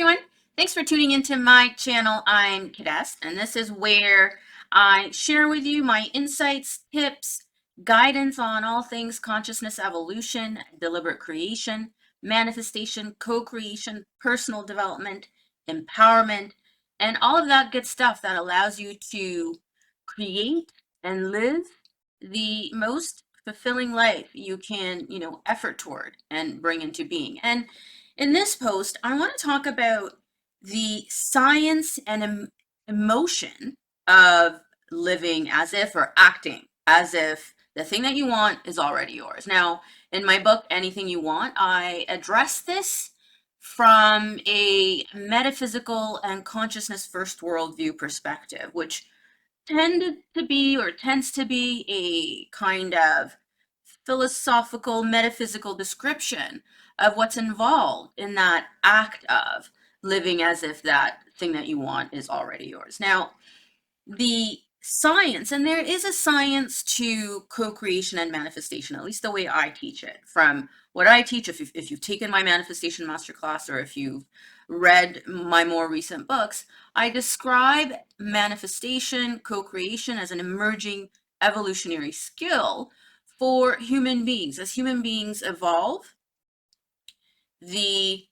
everyone. Thanks for tuning into my channel. I'm Kidest, and this is where I share with you my insights, tips, guidance on all things consciousness evolution, deliberate creation, manifestation, co-creation, personal development, empowerment, and all of that good stuff that allows you to create and live the most fulfilling life you can, effort toward and bring into being. And in this post, I want to talk about the science and emotion of living as if, or acting as if, the thing that you want is already yours. Now, in my book, Anything You Want, I address this from a metaphysical and consciousness first worldview perspective, which tends to be a kind of philosophical, metaphysical description of what's involved in that act of living as if that thing that you want is already yours. Now, the science, and there is a science to co-creation and manifestation, at least the way I teach it. From what I teach, if you've taken my manifestation masterclass, or if you've read my more recent books, I describe manifestation, co-creation as an emerging evolutionary skill for human beings. As human beings evolve, the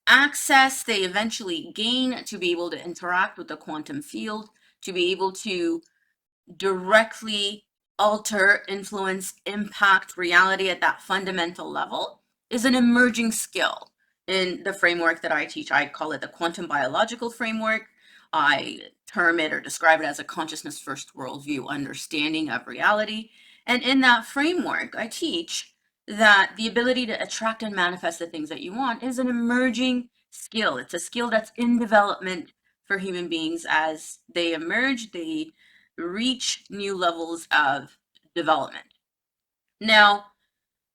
access they eventually gain to be able to interact with the quantum field, to be able to directly alter, influence, impact reality at that fundamental level, is an emerging skill in the framework that I teach. I call it the quantum biological framework. I term it or describe it as a consciousness first worldview understanding of reality. And in that framework, I teach that the ability to attract and manifest the things that you want is an emerging skill. It's a skill that's in development for human beings. As they emerge, they reach new levels of development. Now,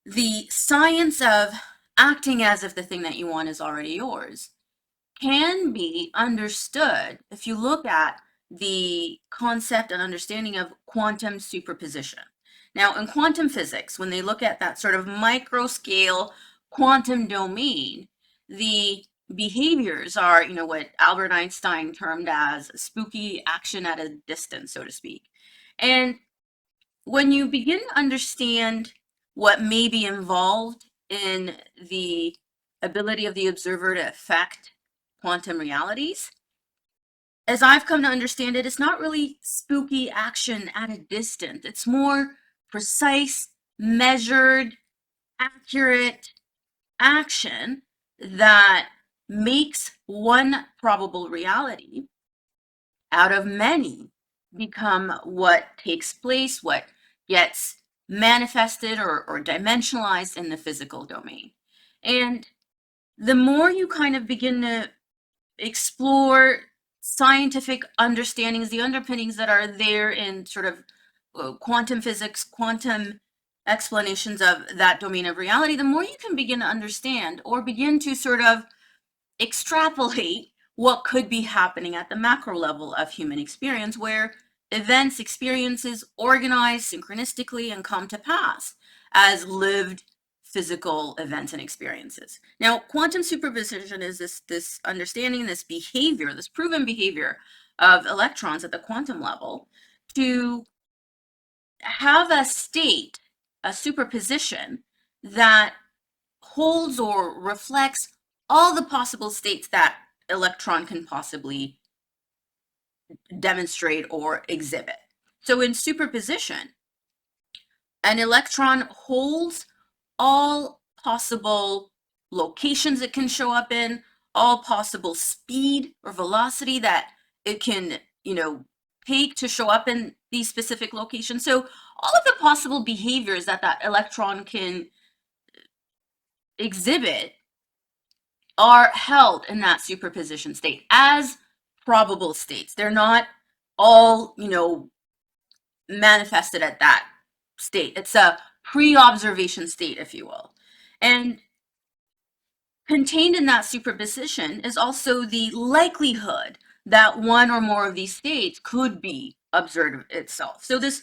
the science of acting as if the thing that you want is already yours can be understood if you look at the concept and understanding of quantum superposition. Now, in quantum physics, when they look at that sort of micro scale quantum domain, the behaviors are, what Albert Einstein termed as spooky action at a distance, so to speak. And when you begin to understand what may be involved in the ability of the observer to affect quantum realities, as I've come to understand it, it's not really spooky action at a distance. It's more precise, measured, accurate action that makes one probable reality out of many become what takes place, what gets manifested or dimensionalized in the physical domain. And the more you kind of begin to explore scientific understandings, the underpinnings that are there in sort of quantum physics, quantum explanations of that domain of reality, the more you can begin to understand or begin to sort of extrapolate what could be happening at the macro level of human experience, where events, experiences organize synchronistically and come to pass as lived physical events and experiences. Now, quantum superposition is this understanding, this behavior, this proven behavior of electrons at the quantum level to have a state, a superposition that holds or reflects all the possible states that electron can possibly demonstrate or exhibit. So in superposition, an electron holds all possible locations it can show up in, all possible speed or velocity that it can, take to show up in these specific locations. So all of the possible behaviors that that electron can exhibit are held in that superposition state as probable states. They're not all, manifested at that state. It's a pre-observation state, if you will. And contained in that superposition is also the likelihood that one or more of these states could be observed itself. So this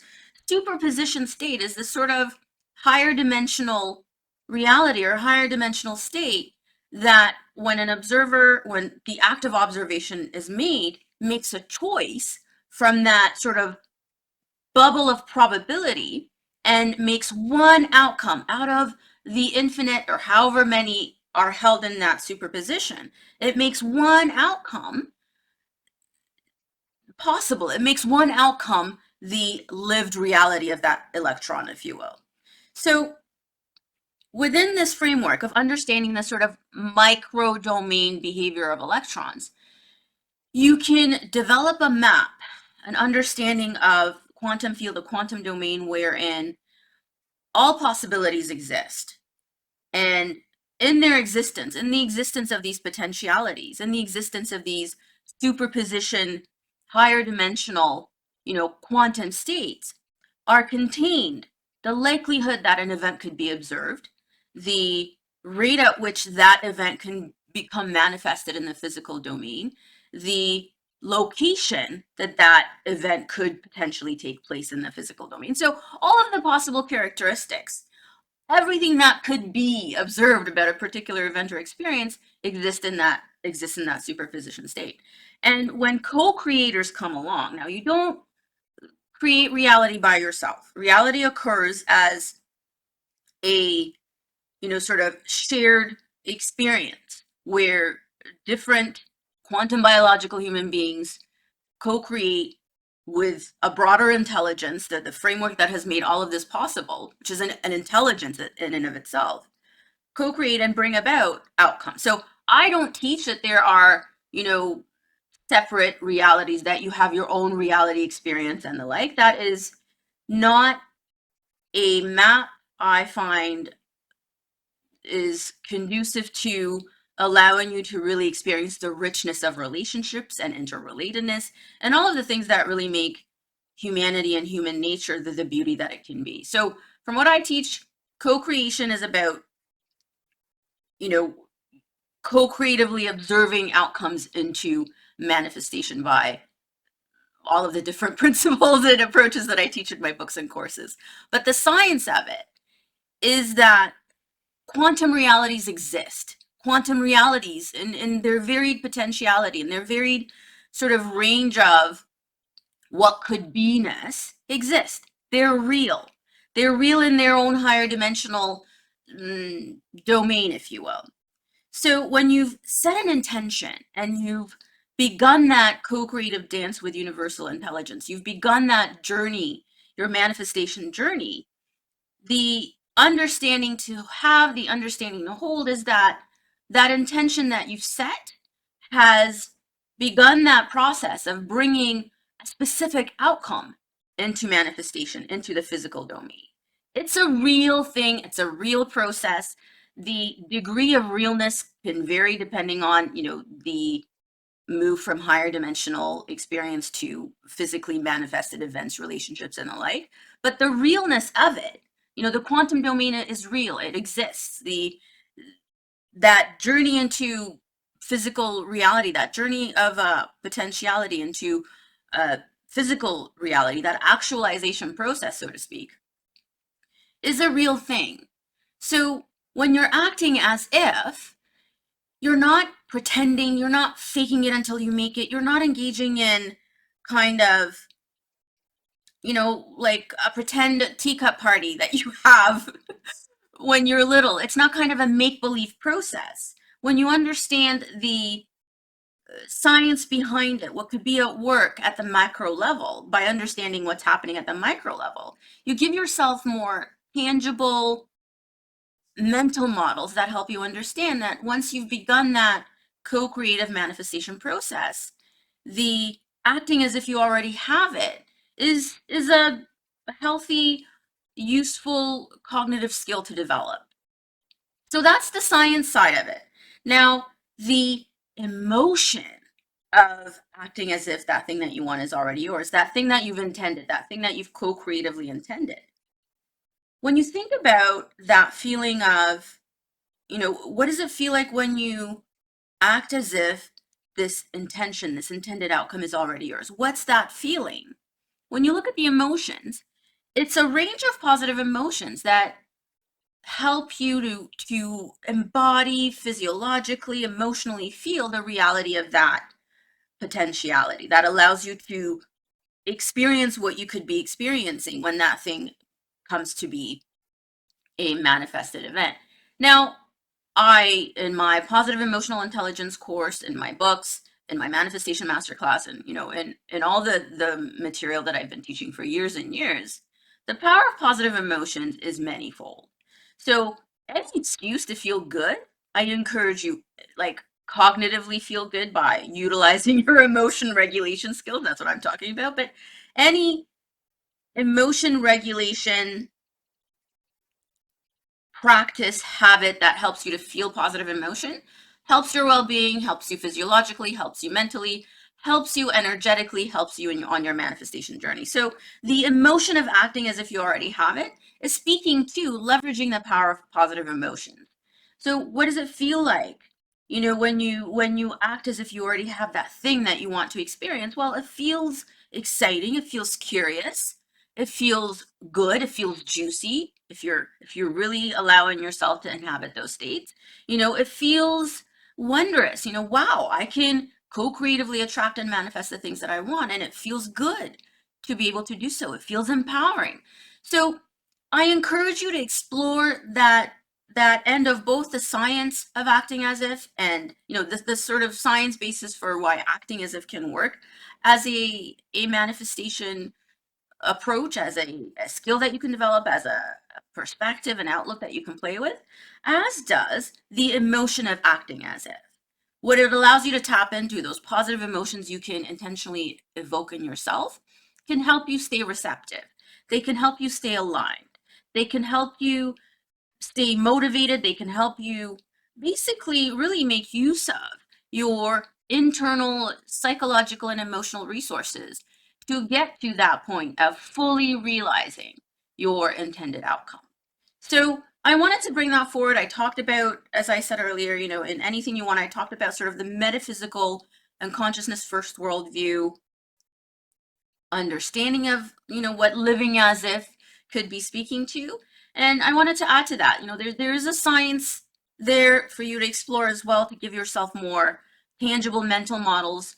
superposition state is this sort of higher dimensional reality or higher dimensional state that when the act of observation is made, makes a choice from that sort of bubble of probability and makes one outcome out of the infinite or however many are held in that superposition. It makes one outcome possible. It makes one outcome the lived reality of that electron, if you will. So within this framework of understanding the sort of micro domain behavior of electrons, you can develop a map, an understanding of quantum field, a quantum domain wherein all possibilities exist. And in their existence, in the existence of these potentialities, in the existence of these superposition, higher dimensional, quantum states, are contained the likelihood that an event could be observed, the rate at which that event can become manifested in the physical domain, the location that that event could potentially take place in the physical domain. So all of the possible characteristics, everything that could be observed about a particular event or experience exists in that superposition state. And when co-creators come along, now you don't create reality by yourself. Reality occurs as a, sort of shared experience where different quantum biological human beings co-create with a broader intelligence, that the framework that has made all of this possible, which is an intelligence in and of itself, co-create and bring about outcomes. So I don't teach that there are, separate realities, that you have your own reality experience and the like. That is not a map I find is conducive to allowing you to really experience the richness of relationships and interrelatedness and all of the things that really make humanity and human nature the beauty that it can be. So from what I teach, co-creation is about, co-creatively observing outcomes into manifestation by all of the different principles and approaches that I teach in my books and courses. But the science of it is that quantum realities exist. Quantum realities in their varied potentiality and their varied sort of range of what could be-ness exist. They're real. They're real in their own higher dimensional domain, if you will. So when you've set an intention and you've begun that co-creative dance with universal intelligence, you've begun that journey, your manifestation journey, the understanding to hold is that that intention that you've set has begun that process of bringing a specific outcome into manifestation, into the physical domain. It's a real thing. It's a real process. The degree of realness can vary depending on, the move from higher dimensional experience to physically manifested events, relationships, and the like. But the realness of it, the quantum domain is real. It exists. That journey into physical reality, that journey of potentiality into physical reality, that actualization process, so to speak, is a real thing. So when you're acting as if, you're not pretending, you're not faking it until you make it, you're not engaging in kind of, like a pretend teacup party that you have when you're little. It's not kind of a make-believe process. When you understand the science behind it, what could be at work at the macro level, by understanding what's happening at the micro level, you give yourself more tangible mental models that help you understand that once you've begun that co-creative manifestation process, the acting as if you already have it is a healthy, useful cognitive skill to develop. So that's the science side of it. Now, the emotion of acting as if that thing that you want is already yours, that thing that you've intended, that thing that you've co-creatively intended. When you think about that feeling of, what does it feel like when you act as if this intention, this intended outcome is already yours? What's that feeling? When you look at the emotions, it's a range of positive emotions that help you to embody physiologically, emotionally feel the reality of that potentiality. That allows you to experience what you could be experiencing when that thing comes to be a manifested event. Now, in my positive emotional intelligence course, in my books, in my manifestation masterclass, and in all the material that I've been teaching for years and years, the power of positive emotions is manifold. So any excuse to feel good, I encourage you, like, cognitively feel good by utilizing your emotion regulation skills. That's what I'm talking about. But any emotion regulation practice, habit that helps you to feel positive emotion, helps your well-being, helps you physiologically, helps you mentally, helps you energetically, helps you on your manifestation journey. So the emotion of acting as if you already have it is speaking to leveraging the power of positive emotions. So what does it feel like? When you act as if you already have that thing that you want to experience, well, it feels exciting, it feels curious, it feels good, it feels juicy. If you're really allowing yourself to inhabit those states, it feels wondrous. Wow, I can co-creatively attract and manifest the things that I want, and it feels good to be able to do so. It feels empowering. So I encourage you to explore that end of both the science of acting as if, and this sort of science basis for why acting as if can work as a manifestation approach, as a skill that you can develop, as a perspective and outlook that you can play with, as does the emotion of acting as if. What it allows you to tap into, those positive emotions you can intentionally evoke in yourself, can help you stay receptive. They can help you stay aligned. They can help you stay motivated. They can help you basically really make use of your internal psychological and emotional resources to get to that point of fully realizing your intended outcome. So I wanted to bring that forward. I talked about, as I said earlier, in anything you want, I talked about sort of the metaphysical and consciousness first worldview understanding of, what living as if could be speaking to. And I wanted to add to that, there is a science there for you to explore as well, to give yourself more tangible mental models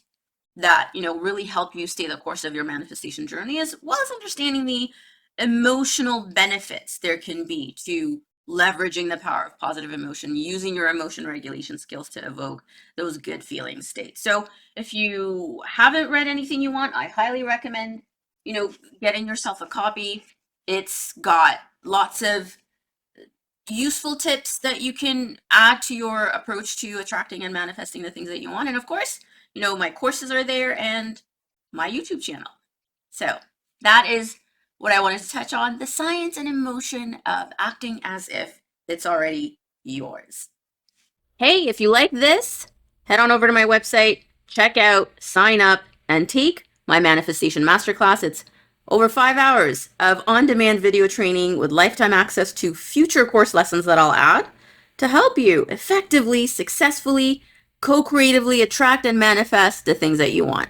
that, really help you stay the course of your manifestation journey, as well as understanding the emotional benefits there can be to leveraging the power of positive emotion, using your emotion regulation skills to evoke those good feeling states. So if you haven't read anything you want, I highly recommend, getting yourself a copy. It's got lots of useful tips that you can add to your approach to attracting and manifesting the things that you want. And of course, my courses are there and my YouTube channel. So that is what I wanted to touch on, the science and emotion of acting as if it's already yours. Hey, if you like this, head on over to my website, check out, sign up, and take my manifestation masterclass. It's over 5 hours of on-demand video training with lifetime access to future course lessons that I'll add to help you effectively, successfully, co-creatively attract and manifest the things that you want.